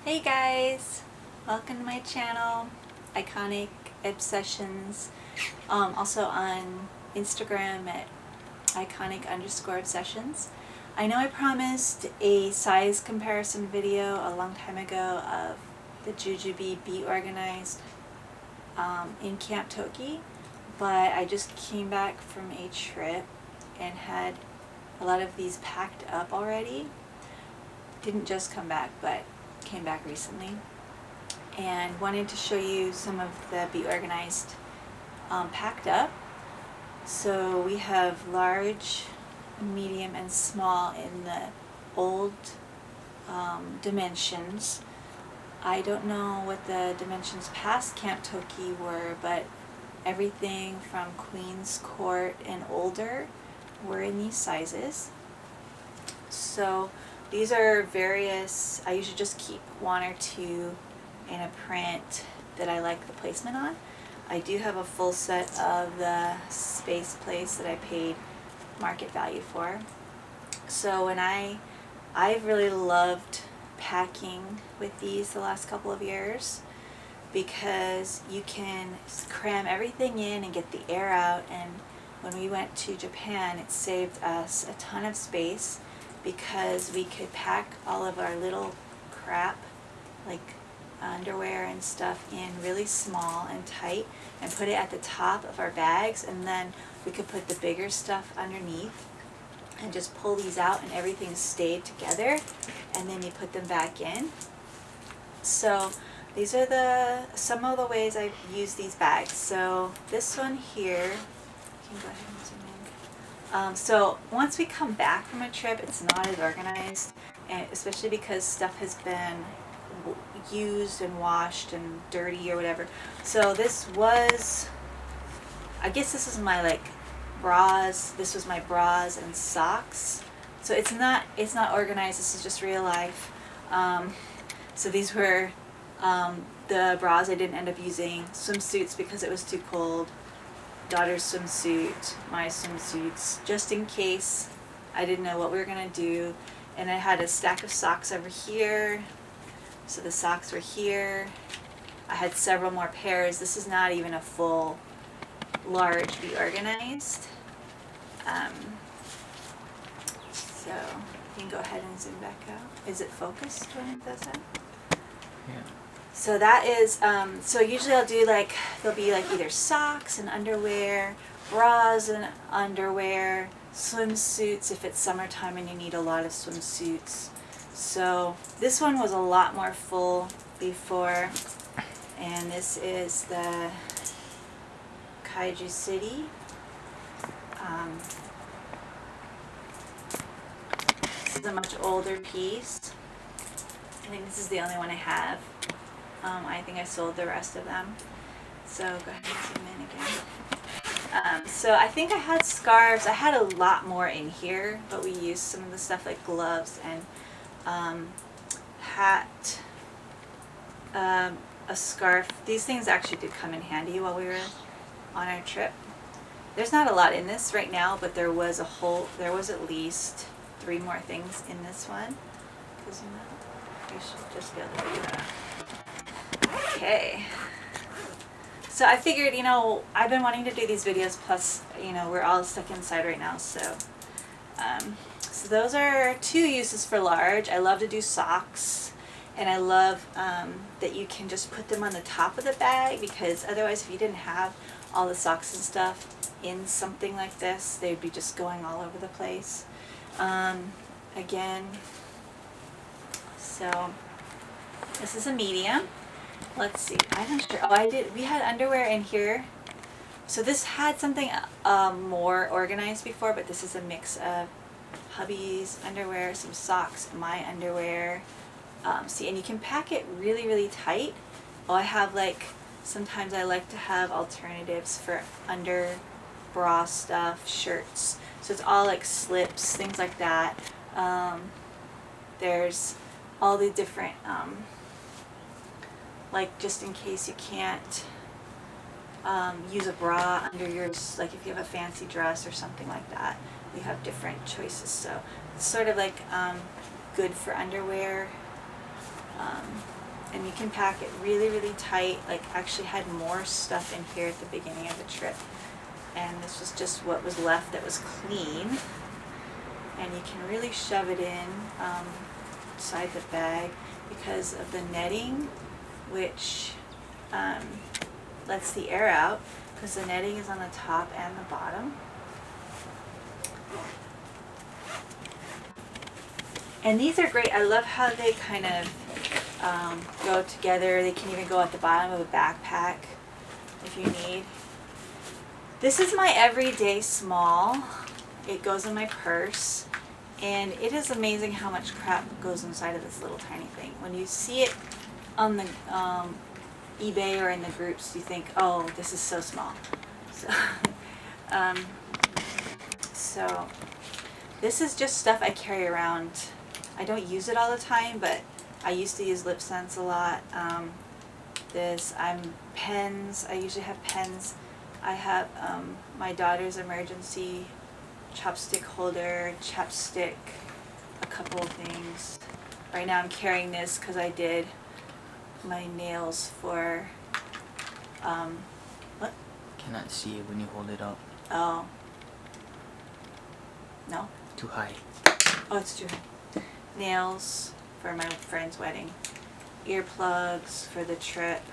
Hey guys, welcome to my channel, Iconic Obsessions. Also on Instagram at iconic_obsessions. I know I promised a size comparison video a long time ago of the Tokidoki Be organized in Camp Toki, but I just came back from a trip and had a lot of these packed up already. Didn't just come back, but came back recently, and wanted to show you some of the Be Organized packed up. So we have large, medium, and small in the old dimensions. I don't know what the dimensions past Camp Toki were, but everything from Queen's Court and older were in these sizes. So these are various. I usually just keep one or two in a print that I like the placement on. I do have a full set of the Space Place that I paid market value for. So when I've really loved packing with these the last couple of years, because you can cram everything in and get the air out. And when we went to Japan, it saved us a ton of space, because we could pack all of our little crap, like underwear and stuff, in really small and tight and put it at the top of our bags, and then we could put the bigger stuff underneath and just pull these out, and everything stayed together, and then you put them back in. So these are some of the ways I use these bags. So this one here, you can go ahead and zoom in. So once we come back from a trip, it's not as organized, and especially because stuff has been used and washed and dirty or whatever. So this was, I guess this is my bras. This was my bras and socks. So it's not organized. This is just real life. So these were the bras I didn't end up using. Swimsuits because it was too cold. Daughter's swimsuit, my swimsuits, just in case I didn't know what we were going to do. And I had a stack of socks over here. So the socks were here. I had several more pairs. This is not even a full, large Be Organized. So you can go ahead and zoom back out. Is it focused when it does that? Yeah. So that is, so usually I'll do there'll be either socks and underwear, bras and underwear, swimsuits if it's summertime and you need a lot of swimsuits. So this one was a lot more full before, and this is the Kaiju City. This is a much older piece. I think this is the only one I have. I think I sold the rest of them. So go ahead and zoom in again. So I think I had scarves. I had a lot more in here, but we used some of the stuff like gloves and hat, a scarf. These things actually did come in handy while we were on our trip. There's not a lot in this right now, but there was at least 3 more things in this one. Because you should just be able to do that. Okay, so I figured, I've been wanting to do these videos, plus, we're all stuck inside right now, so those are 2 uses for large. I love to do socks, and I love that you can just put them on the top of the bag, because otherwise if you didn't have all the socks and stuff in something like this, they'd be just going all over the place. Again, so this is a medium. Let's see. I'm not sure. Oh, we had underwear in here. So this had something more organized before, but this is a mix of hubby's underwear, some socks, my underwear. See, and you can pack it really, really tight. Oh, I have sometimes I like to have alternatives for under bra stuff, shirts. So it's all slips, things like that. There's all the different just in case you can't use a bra under yours, if you have a fancy dress or something like that, you have different choices. So it's sort of good for underwear. And you can pack it really, really tight. Like, actually had more stuff in here at the beginning of the trip. And this was just what was left that was clean. And you can really shove it in inside the bag because of the netting, which lets the air out, because the netting is on the top and the bottom. And these are great. I love how they kind of go together. They can even go at the bottom of a backpack if you need. This is my everyday small. It goes in my purse, and it is amazing how much crap goes inside of this little tiny thing. When you see it on the eBay or in the groups, you think, oh, this is so small. So this is just stuff I carry around. I don't use it all the time, but I used to use lip scents a lot. Pens. I usually have pens. I have my daughter's emergency chopstick holder, chapstick, a couple of things. Right now I'm carrying this because I did my nails for, what? Cannot see it when you hold it up. Oh. No? Too high. Oh, it's too high. Nails for my friend's wedding. Earplugs for the trip.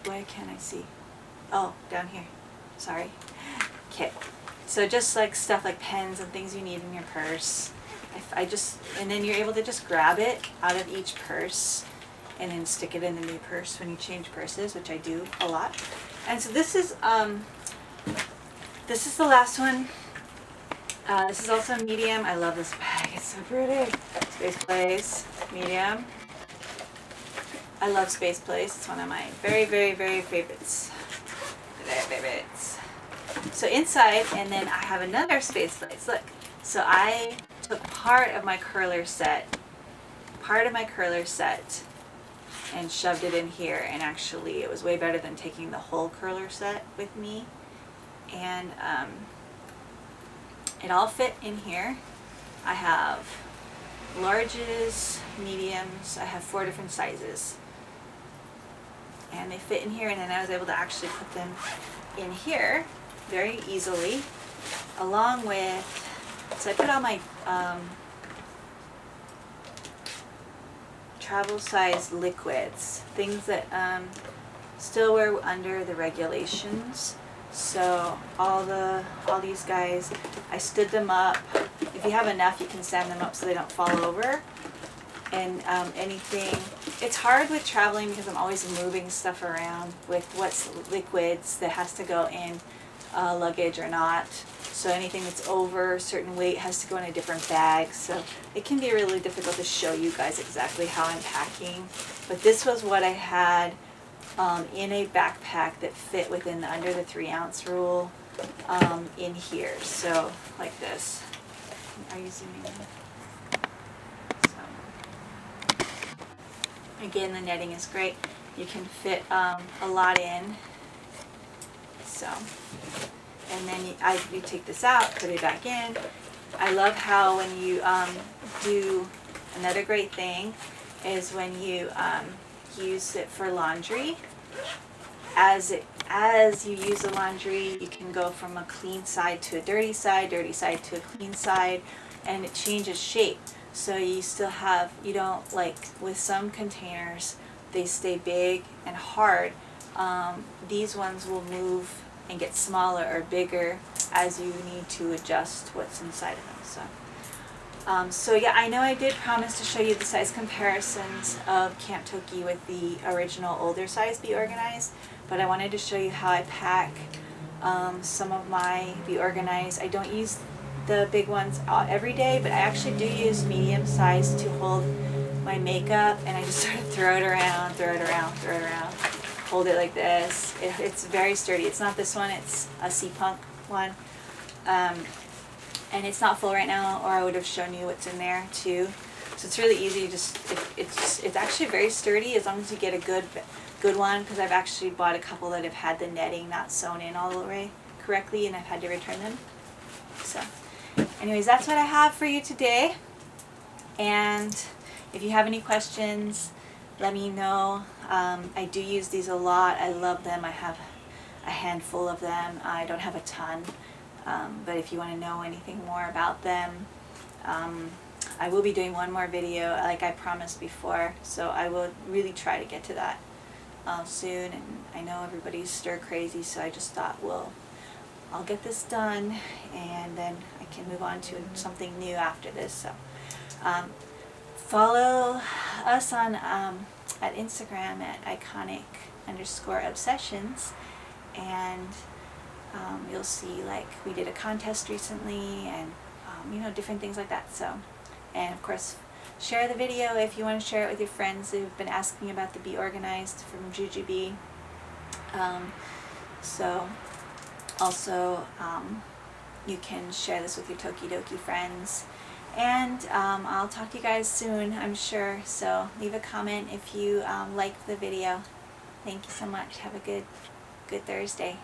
Why can't I see? Oh, down here. Sorry. Okay. So just like stuff like pens and things you need in your purse. And then you're able to just grab it out of each purse and then stick it in the new purse when you change purses, which I do a lot. And so this is the last one. This is also medium. I love this bag. It's so pretty. Space Place, medium. I love Space Place. It's one of my very, very, very favorites. So inside, and then I have another Space Place. Look. So I took part of my curler set, and shoved it in here. And actually, it was way better than taking the whole curler set with me. And it all fit in here. I have larges, mediums. I have 4 different sizes. And they fit in here, and then I was able to actually put them in here very easily, along with, so I put all my travel size liquids, things that still were under the regulations. So all these guys, I stood them up. If you have enough, you can stand them up so they don't fall over. And anything, it's hard with traveling because I'm always moving stuff around with what's liquids that has to go in luggage or not. So anything that's over a certain weight has to go in a different bag. So it can be really difficult to show you guys exactly how I'm packing. But this was what I had in a backpack that fit within the under the 3-ounce rule in here. So like this. Are you zooming in? Again, the netting is great. You can fit a lot in. So, and then you take this out, put it back in. I love how when you do, another great thing is when you use it for laundry. As you use the laundry, you can go from a clean side to a dirty side to a clean side, and it changes shape. So you still have, you don't, like with some containers, they stay big and hard. These ones will move and get smaller or bigger as you need to adjust what's inside of them. So yeah, I know I did promise to show you the size comparisons of Camp Toki with the original older size Be Organized, but I wanted to show you how I pack some of my Be Organized. I don't use the big ones every day, but I actually do use medium size to hold my makeup, and I just sort of throw it around, hold it like this. It's very sturdy. It's not this one, it's a Sea-Punk one. And it's not full right now, or I would have shown you what's in there too. So it's really easy. It's actually very sturdy as long as you get a good one, because I've actually bought a couple that have had the netting not sewn in all the way correctly, and I've had to return them. So anyways, that's what I have for you today. And if you have any questions, let me know. I do use these a lot. I love them. I have a handful of them. I don't have a ton, but if you want to know anything more about them, I will be doing one more video like I promised before, so I will really try to get to that soon. And I know everybody's stir crazy, so I just thought, well, I'll get this done and then I can move on to something new after this. So follow us on at Instagram at iconic_obsessions, and you'll see, like, we did a contest recently, and you know, different things like that. So, and of course, share the video if you want to share it with your friends who've been asking about the Be Organized from Tokidoki Be. So also you can share this with your Tokidoki friends, and I'll talk to you guys soon, I'm sure. So leave a comment if you liked the video. Thank you so much. Have a good Thursday.